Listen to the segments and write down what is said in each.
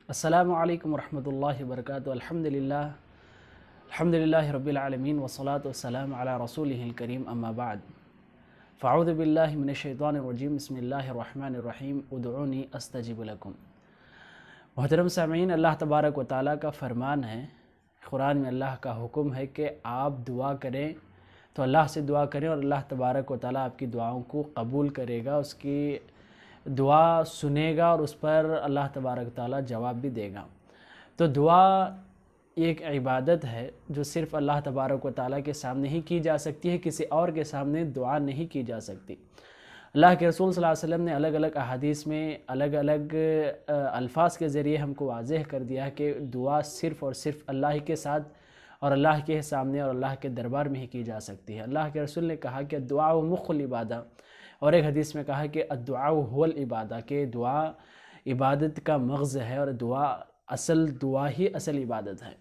السلام علیکم ورحمۃ اللہ وبرکاتہ. الحمدللہ رب العالمین والصلاة والسلام علی رسولہ الکریم اما بعد. فاعوذ باللہ من الشیطان الرجیم. بسم اللہ الرحمن الرحیم. ادعونی استجب لکم. محترم سامعین، اللہ تبارک و تعالیٰ کا فرمان ہے، قرآن میں اللہ کا حکم ہے کہ آپ دعا کریں تو اللہ سے دعا کریں اور اللہ تبارک و تعالیٰ آپ کی دعاؤں کو قبول کرے گا، اس کی دعا سنے گا اور اس پر اللہ تبارک و تعالیٰ جواب بھی دے گا. تو دعا ایک عبادت ہے جو صرف اللہ تبارک و تعالیٰ کے سامنے ہی کی جا سکتی ہے، کسی اور کے سامنے دعا نہیں کی جا سکتی. اللہ کے رسول صلی اللہ علیہ وسلم نے الگ الگ احادیث میں الگ الگ الفاظ کے ذریعے ہم کو واضح کر دیا کہ دعا صرف اور صرف اللہ کے ساتھ اور اللہ کے سامنے اور اللہ کے دربار میں ہی کی جا سکتی ہے. اللہ کے رسول نے کہا کہ دعا مخ العبادہ، اور ایک حدیث میں کہا کہ الدعاء هو العبادہ، کہ دعا عبادت کا مغز ہے اور دعا ہی اصل عبادت ہے.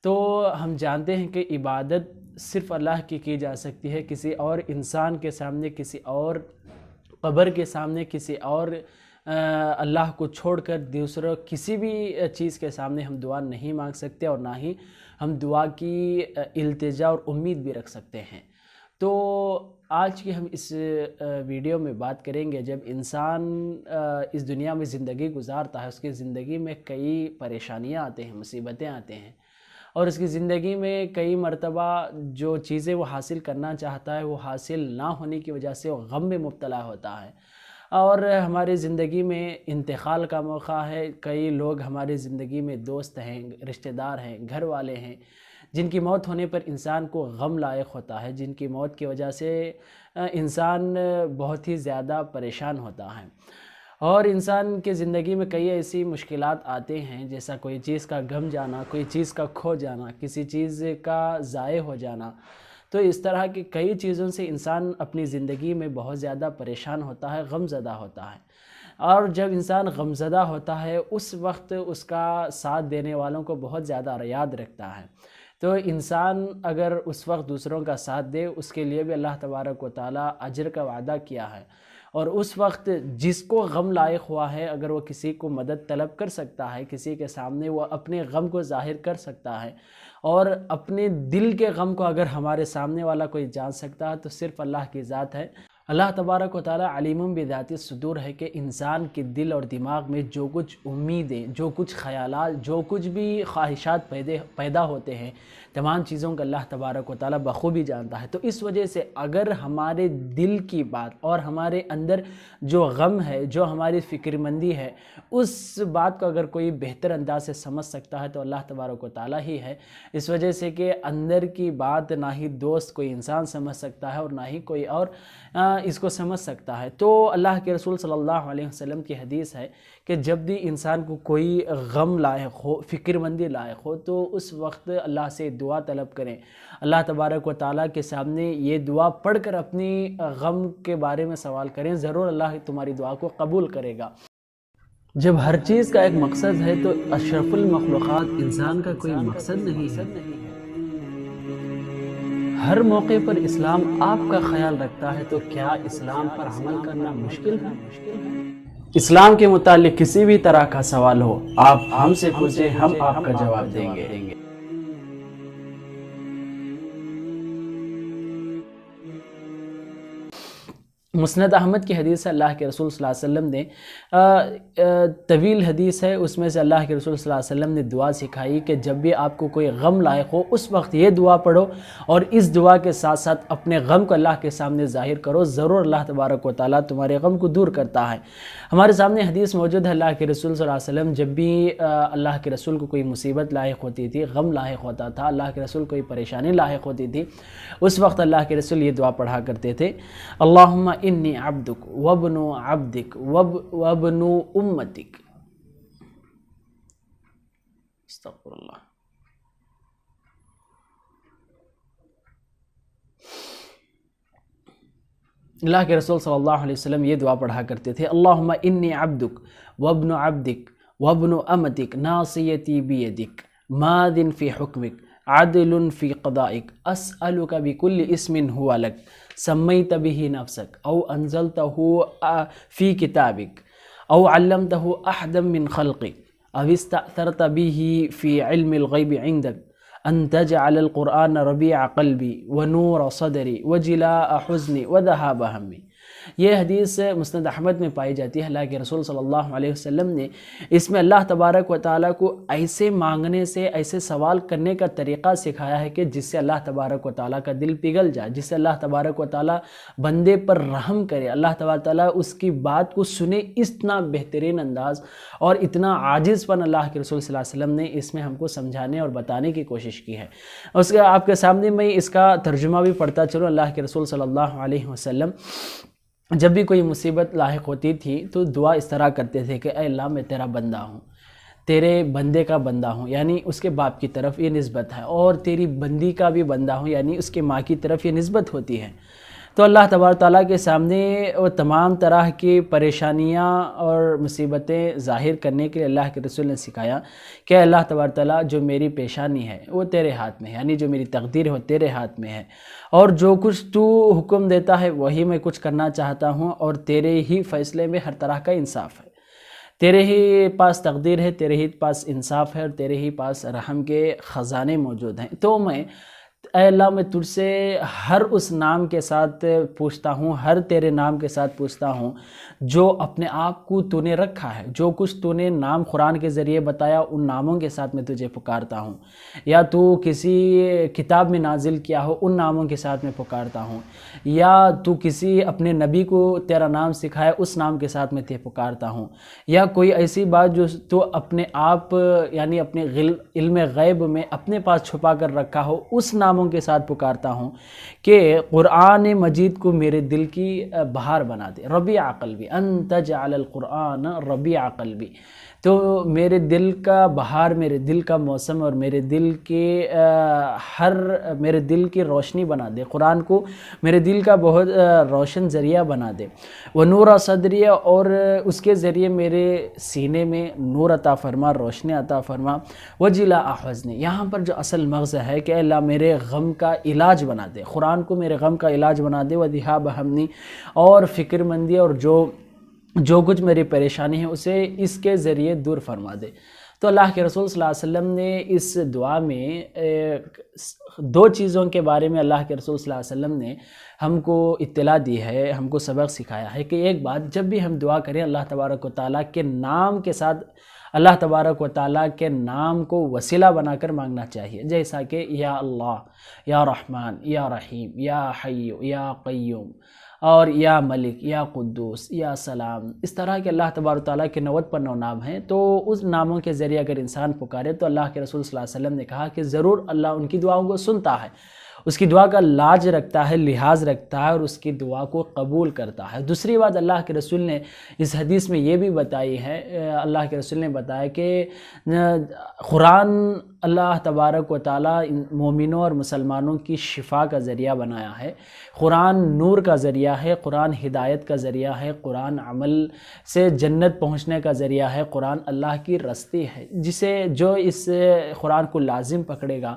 تو ہم جانتے ہیں کہ عبادت صرف اللہ کی جا سکتی ہے، کسی اور انسان کے سامنے، کسی اور قبر کے سامنے، کسی اور اللہ کو چھوڑ کر دوسروں کسی بھی چیز کے سامنے ہم دعا نہیں مانگ سکتے، اور نہ ہی ہم دعا کی التجا اور امید بھی رکھ سکتے ہیں. تو آج کی ہم اس ویڈیو میں بات کریں گے، جب انسان اس دنیا میں زندگی گزارتا ہے، اس کی زندگی میں کئی پریشانیاں آتے ہیں، مصیبتیں آتے ہیں، اور اس کی زندگی میں کئی مرتبہ جو چیزیں وہ حاصل کرنا چاہتا ہے وہ حاصل نہ ہونے کی وجہ سے وہ غم میں مبتلا ہوتا ہے. اور ہماری زندگی میں انتقال کا موقع ہے، کئی لوگ ہماری زندگی میں دوست ہیں، رشتہ دار ہیں، گھر والے ہیں، جن کی موت ہونے پر انسان کو غم لاحق ہوتا ہے، جن کی موت کی وجہ سے انسان بہت ہی زیادہ پریشان ہوتا ہے. اور انسان کی زندگی میں کئی ایسی مشکلات آتے ہیں، جیسا کوئی چیز کا غم جانا، کوئی چیز کا کھو جانا، کسی چیز کا ضائع ہو جانا. تو اس طرح کی کئی چیزوں سے انسان اپنی زندگی میں بہت زیادہ پریشان ہوتا ہے، غم زدہ ہوتا ہے. اور جب انسان غم زدہ ہوتا ہے اس وقت اس کا ساتھ دینے والوں کو بہت زیادہ یاد رکھتا ہے. تو انسان اگر اس وقت دوسروں کا ساتھ دے، اس کے لیے بھی اللہ تبارک و تعالیٰ اجر کا وعدہ کیا ہے. اور اس وقت جس کو غم لاحق ہوا ہے، اگر وہ کسی کو مدد طلب کر سکتا ہے، کسی کے سامنے وہ اپنے غم کو ظاہر کر سکتا ہے، اور اپنے دل کے غم کو اگر ہمارے سامنے والا کوئی جان سکتا ہے تو صرف اللہ کی ذات ہے. اللہ تبارک و تعالیٰ علیم بذات الصدور ہے کہ انسان کے دل اور دماغ میں جو کچھ امیدیں، جو کچھ خیالات، جو کچھ بھی خواہشات پیدا ہوتے ہیں، تمام چیزوں کا اللہ تبارک و تعالیٰ بخوبی جانتا ہے. تو اس وجہ سے اگر ہمارے دل کی بات اور ہمارے اندر جو غم ہے، جو ہماری فکر مندی ہے، اس بات کو اگر کوئی بہتر انداز سے سمجھ سکتا ہے تو اللہ تبارک و تعالیٰ ہی ہے. اس وجہ سے کہ اندر کی بات نہ ہی دوست کوئی انسان سمجھ سکتا ہے اور نہ ہی کوئی اور اس کو سمجھ سکتا ہے. تو اللہ کے رسول صلی اللہ علیہ وسلم کی حدیث ہے کہ جب بھی انسان کو کوئی غم لاحق ہو، فکر مندی لاحق ہو، تو اس وقت اللہ سے دعا طلب کریں. اللہ تبارک و تعالیٰ کے سامنے یہ دعا پڑھ کر اپنی غم کے بارے میں سوال کریں، ضرور اللہ تمہاری دعا کو قبول کرے گا. جب ہر چیز کا ایک مقصد ہے تو اشرف المخلوقات انسان کا کوئی مقصد نہیں ہے. ہر موقع پر اسلام آپ کا خیال رکھتا ہے، تو کیا اسلام پر عمل کرنا مشکل ہے؟ اسلام کے متعلق کسی بھی طرح کا سوال ہو، آپ ہم سے پوچھیں، ہم آپ کا جواب دیں گے. مسند احمد کی حدیث ہے، اللہ کے رسول صلی اللہ علیہ وسلم نے طویل حدیث ہے، اس میں سے اللہ کے رسول صلی اللہ علیہ وسلم نے دعا سکھائی کہ جب بھی آپ کو کوئی غم لاحق ہو اس وقت یہ دعا پڑھو، اور اس دعا کے ساتھ ساتھ اپنے غم کو اللہ کے سامنے ظاہر کرو، ضرور اللہ تبارک و تعالیٰ تمہارے غم کو دور کرتا ہے. ہمارے سامنے حدیث موجود ہے، اللہ کے رسول صلی اللہ علیہ وسلم جب بھی اللہ کے رسول کو کوئی مصیبت لاحق ہوتی تھی، غم لاحق ہوتا تھا، اللہ کے رسول کوئی پریشانی لاحق ہوتی تھی، اس وقت اللہ کے رسول یہ دعا پڑھا کرتے تھے: اللہم انی عبدک وابن عبدک وابن امتک. استغفر اللہ. اللہ کے رسول صلی اللہ علیہ وسلم یہ دعا پڑھا کرتے تھے: اللہم انی عبدک وابن عبدک وابن امتک ناصیتی بیدک ماض فی حکمک عدل فی قضائک اسألک بکل اسم ہوا لک سمیت به نفسک او انزلتہ فی کتابک او علمتہ احدا من خلقک او استأثرت به فی علم الغیب عندک ان تجعل القرآن ربیع قلبی ونور صدری وجلاء حزنی وذهاب ہمی۔ یہ حدیث مسند احمد میں پائی جاتی ہے۔ اللہ کے رسول صلی اللہ علیہ وسلم نے اس میں اللہ تبارک و تعالیٰ کو ایسے مانگنے سے، ایسے سوال کرنے کا طریقہ سکھایا ہے کہ جس سے اللہ تبارک و تعالیٰ کا دل پگھل جائے، جس سے اللہ تبارک و تعالیٰ بندے پر رحم کرے، اللہ تبارک و تعالیٰ اس کی بات کو سنے۔ اتنا بہترین انداز اور اتنا عاجز پن اللہ کے رسول صلی اللہ علیہ وسلم نے اس میں ہم کو سمجھانے اور بتانے کی کوشش کی ہے۔ اس کا آپ کے سامنے میں اس کا ترجمہ بھی پڑھتا چلوں۔ اللہ کے رسول صلی اللہ علیہ وسلم جب بھی کوئی مصیبت لاحق ہوتی تھی تو دعا اس طرح کرتے تھے کہ اے اللہ میں تیرا بندہ ہوں، تیرے بندے کا بندہ ہوں، یعنی اس کے باپ کی طرف یہ نسبت ہے، اور تیری بندی کا بھی بندہ ہوں، یعنی اس کے ماں کی طرف یہ نسبت ہوتی ہے۔ تو اللہ تبارک تعالیٰ کے سامنے وہ تمام طرح کی پریشانیاں اور مصیبتیں ظاہر کرنے کے لیے اللہ کے رسول نے سکھایا کہ اللہ تبارک تعالیٰ جو میری پیشانی ہے وہ تیرے ہاتھ میں ہے، یعنی جو میری تقدیر ہے وہ تیرے ہاتھ میں ہے، اور جو کچھ تو حکم دیتا ہے وہی میں کچھ کرنا چاہتا ہوں، اور تیرے ہی فیصلے میں ہر طرح کا انصاف ہے، تیرے ہی پاس تقدیر ہے، تیرے ہی پاس انصاف ہے، اور تیرے ہی پاس رحم کے خزانے موجود ہیں۔ تو میں اے اللہ میں تجھ سے ہر اس نام کے ساتھ پوچھتا ہوں، ہر تیرے نام کے ساتھ پوچھتا ہوں جو اپنے آپ کو تو نے رکھا ہے، جو کچھ تو نے نام قرآن کے ذریعے بتایا ان ناموں کے ساتھ میں تجھے پکارتا ہوں، یا تو کسی کتاب میں نازل کیا ہو ان ناموں کے ساتھ میں پکارتا ہوں، یا تو کسی اپنے نبی کو تیرا نام سکھایا اس نام کے ساتھ میں تجھے پکارتا ہوں، یا کوئی ایسی بات جو تو اپنے آپ یعنی اپنے علم غیب میں اپنے پاس چھپا کر رکھا ہو اس ناموں کے ساتھ پکارتا ہوں کہ قرآن مجید کو میرے دل کی بہار بنا دے۔ ربیع قلبی ان تجعل القرآن ربیع قلبی، تو میرے دل کا بہار، میرے دل کا موسم اور میرے دل کی روشنی بنا دے، قرآن کو میرے دل کا بہت روشن ذریعہ بنا دے۔ ونور صدری، اور اس کے ذریعے میرے سینے میں نور عطا فرما، روشنی عطا فرما۔ وجلاء حزنی، یہاں پر جو اصل مغزى ہے کہ اللہ میرے غم کا علاج بنا دے، قرآن کو میرے غم کا علاج بنا دے۔ وذهاب ہمنی، اور فکر مندی اور جو کچھ میری پریشانی ہے اسے اس کے ذریعے دور فرما دے۔ تو اللہ کے رسول صلی اللہ علیہ وسلم نے اس دعا میں دو چیزوں کے بارے میں اللہ کے رسول صلی اللہ علیہ وسلم نے ہم کو اطلاع دی ہے، ہم کو سبق سکھایا ہے کہ ایک بات، جب بھی ہم دعا کریں اللہ تبارک و تعالیٰ کے نام کے ساتھ اللہ تبارک و تعالیٰ کے نام کو وسیلہ بنا کر مانگنا چاہیے، جیسا کہ یا اللہ، یا رحمان، یا رحیم، یا حی، یا قیوم، اور یا ملک، یا قدوس، یا سلام، اس طرح کے اللہ تبارک و تعالیٰ کے 90 پر 9 نام ہیں۔ تو اس ناموں کے ذریعے اگر انسان پکارے تو اللہ کے رسول صلی اللہ علیہ وسلم نے کہا کہ ضرور اللہ ان کی دعاؤں کو سنتا ہے، اس کی دعا کا لاج رکھتا ہے، لحاظ رکھتا ہے، اور اس کی دعا کو قبول کرتا ہے۔ دوسری بات اللہ کے رسول نے اس حدیث میں یہ بھی بتائی ہے، اللہ کے رسول نے بتایا کہ قرآن اللہ تبارک و تعالیٰ مومنوں اور مسلمانوں کی شفا کا ذریعہ بنایا ہے، قرآن نور کا ذریعہ ہے، قرآن ہدایت کا ذریعہ ہے، قرآن عمل سے جنت پہنچنے کا ذریعہ ہے، قرآن اللہ کی رستی ہے، جو اس قرآن کو لازم پکڑے گا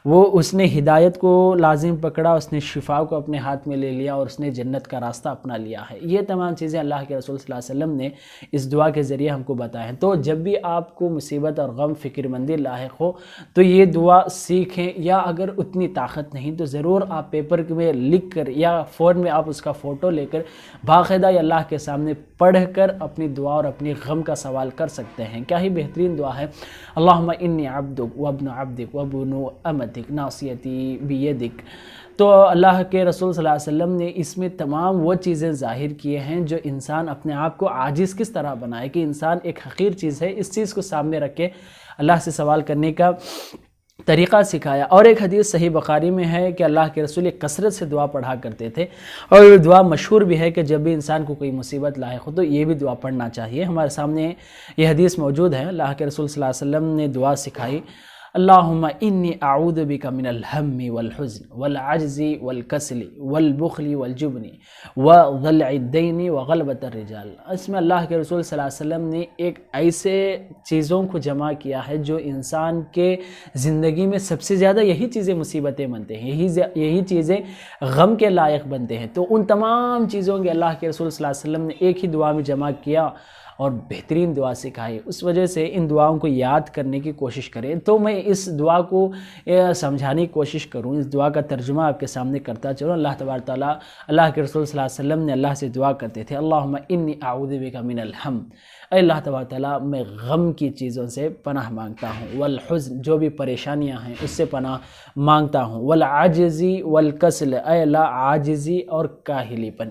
وہ اس نے ہدایت کو لازم پکڑا، اس نے شفا کو اپنے ہاتھ میں لے لیا، اور اس نے جنت کا راستہ اپنا لیا ہے۔ یہ تمام چیزیں اللہ کے رسول صلی اللہ علیہ وسلم نے اس دعا کے ذریعے ہم کو بتایا ہیں۔ تو جب بھی آپ کو مصیبت اور غم، فکر مندی لاحق ہو تو یہ دعا سیکھیں، یا اگر اتنی طاقت نہیں تو ضرور آپ پیپر میں لکھ کر یا فون میں آپ اس کا فوٹو لے کر باقاعدہ اللہ کے سامنے پڑھ کر اپنی دعا اور اپنی غم کا سوال کر سکتے ہیں۔ کیا ہی بہترین دعا ہے، اللہم انی عبدک وابن عبدک وابن امتک ناصیتی بیدک۔ تو اللہ کے رسول صلی اللہ علیہ وسلم نے اس میں تمام وہ چیزیں ظاہر کیے ہیں جو انسان اپنے آپ کو عاجز کس طرح بنائے، کہ انسان ایک حقیر چیز ہے، اس چیز کو سامنے رکھ کے اللہ سے سوال کرنے کا طریقہ سکھایا۔ اور ایک حدیث صحیح بخاری میں ہے کہ اللہ کے رسول ایک کثرت سے دعا پڑھا کرتے تھے، اور یہ دعا مشہور بھی ہے کہ جب بھی انسان کو کوئی مصیبت لاحق ہو تو یہ بھی دعا پڑھنا چاہیے۔ ہمارے سامنے یہ حدیث موجود ہے، اللہ کے رسول صلی اللہ علیہ وسلم نے دعا سکھائی، اللہم انی اعوذ بک من الہم والحزن والعجز والکسل والبخل والجبن وضلع الدین وغلبۃ الرجال۔ اس میں اللہ کے رسول صلی اللہ علیہ وسلم نے ایک ایسے چیزوں کو جمع کیا ہے جو انسان کے زندگی میں سب سے زیادہ یہی چیزیں مصیبتیں بنتے ہیں، یہی چیزیں غم کے لائق بنتے ہیں۔ تو ان تمام چیزوں کے اللہ کے رسول صلی اللہ علیہ وسلم نے ایک ہی دعا میں جمع کیا، اور بہترین دعا سکھائی، اس وجہ سے ان دعاؤں کو یاد کرنے کی کوشش کریں۔ تو میں اس دعا کو سمجھانے کی کوشش کروں، اس دعا کا ترجمہ آپ کے سامنے کرتا چلوں۔ اللہ تبارک تعالیٰ، اللہ کے رسول صلی اللہ علیہ وسلم نے اللہ سے دعا کرتے تھے، اللہم انی اعوذ بک من الہم، اے اللہ تبارک تعالیٰ میں غم کی چیزوں سے پناہ مانگتا ہوں، والحزن جو بھی پریشانیاں ہیں اس سے پناہ مانگتا ہوں، والعجزی والکسل، اے اللہ عاجزی اور کاہلی پن۔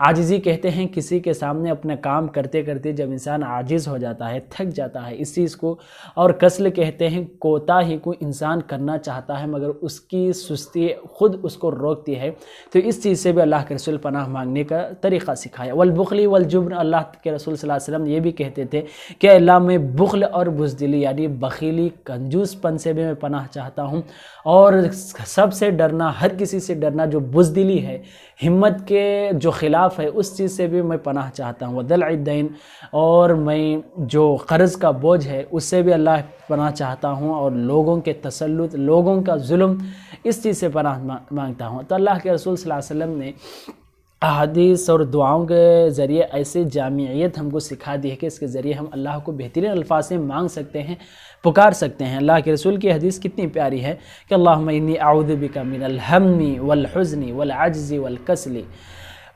عاجزی کہتے ہیں کسی کے سامنے اپنا کام کرتے کرتے جب انسان عاجز ہو جاتا ہے، تھک جاتا ہے اس چیز کو، اور کسل کہتے ہیں کوتاہی کو انسان کرنا چاہتا ہے مگر اس کی سستی خود اس کو روکتی ہے، تو اس چیز سے بھی اللہ کے رسول پناہ مانگنے کا طریقہ سکھایا۔ والبخل والجبن، اللہ کے رسول صلی اللہ علیہ وسلم یہ بھی کہتے تھے کہ اللہ میں بخل اور بزدلی یعنی بخیلی کنجوس پن سے بھی میں پناہ چاہتا ہوں، اور سب سے ڈرنا، ہر کسی سے ڈرنا جو بزدلی ہے، ہمت کے جو خلاف ہے، اس چیز سے بھی میں پناہ چاہتا ہوں۔ ودلع الدین، اور میں جو قرض کا بوجھ ہے اس سے بھی اللہ پناہ چاہتا ہوں، اور لوگوں کے تسلط، لوگوں کا ظلم، اس چیز سے پناہ مانگتا ہوں۔ تو اللہ کے رسول صلی اللہ علیہ وسلم نے احادیث اور دعاؤں کے ذریعے ایسے جامعیت ہم کو سکھا دی ہے کہ اس کے ذریعے ہم اللہ کو بہترین الفاظ سے مانگ سکتے ہیں، پکار سکتے ہیں۔ اللہ کے رسول کی حدیث کتنی پیاری ہے کہ اللہم انی اعوذ بک من الہم والحزن والعجز والکسل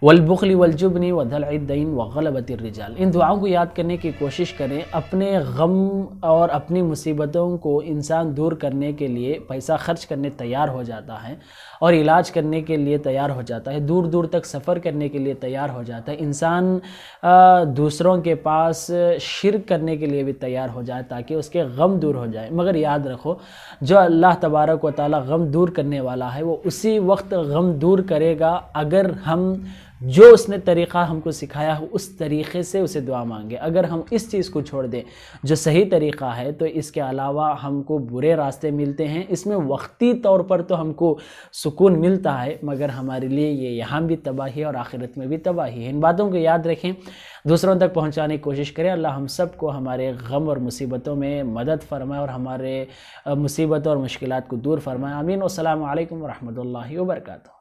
والبخل والجبن ودلع الدین وغلبۃ الرجال۔ ان دعاؤں کو یاد کرنے کی کوشش کریں۔ اپنے غم اور اپنی مصیبتوں کو انسان دور کرنے کے لیے پیسہ خرچ کرنے تیار ہو جاتا ہے، اور علاج کرنے کے لیے تیار ہو جاتا ہے، دور دور تک سفر کرنے کے لیے تیار ہو جاتا ہے، انسان دوسروں کے پاس شرک کرنے کے لیے بھی تیار ہو جائے تاکہ اس کے غم دور ہو جائے۔ مگر یاد رکھو، جو اللہ تبارک و تعالی غم دور کرنے والا ہے وہ اسی وقت غم دور کرے گا اگر ہم جو اس نے طریقہ ہم کو سکھایا ہے اس طریقے سے اسے دعا مانگے۔ اگر ہم اس چیز کو چھوڑ دیں جو صحیح طریقہ ہے تو اس کے علاوہ ہم کو برے راستے ملتے ہیں۔ اس میں وقتی طور پر تو ہم کو سکون ملتا ہے مگر ہمارے لیے یہ یہاں بھی تباہی اور آخرت میں بھی تباہی ہے۔ ان باتوں کو یاد رکھیں، دوسروں تک پہنچانے کی کوشش کریں۔ اللہ ہم سب کو ہمارے غم اور مصیبتوں میں مدد فرمائے اور ہمارے مصیبتوں اور مشکلات کو دور فرمائے۔ آمین۔ السلام علیکم ورحمۃ اللہ وبرکاتہ۔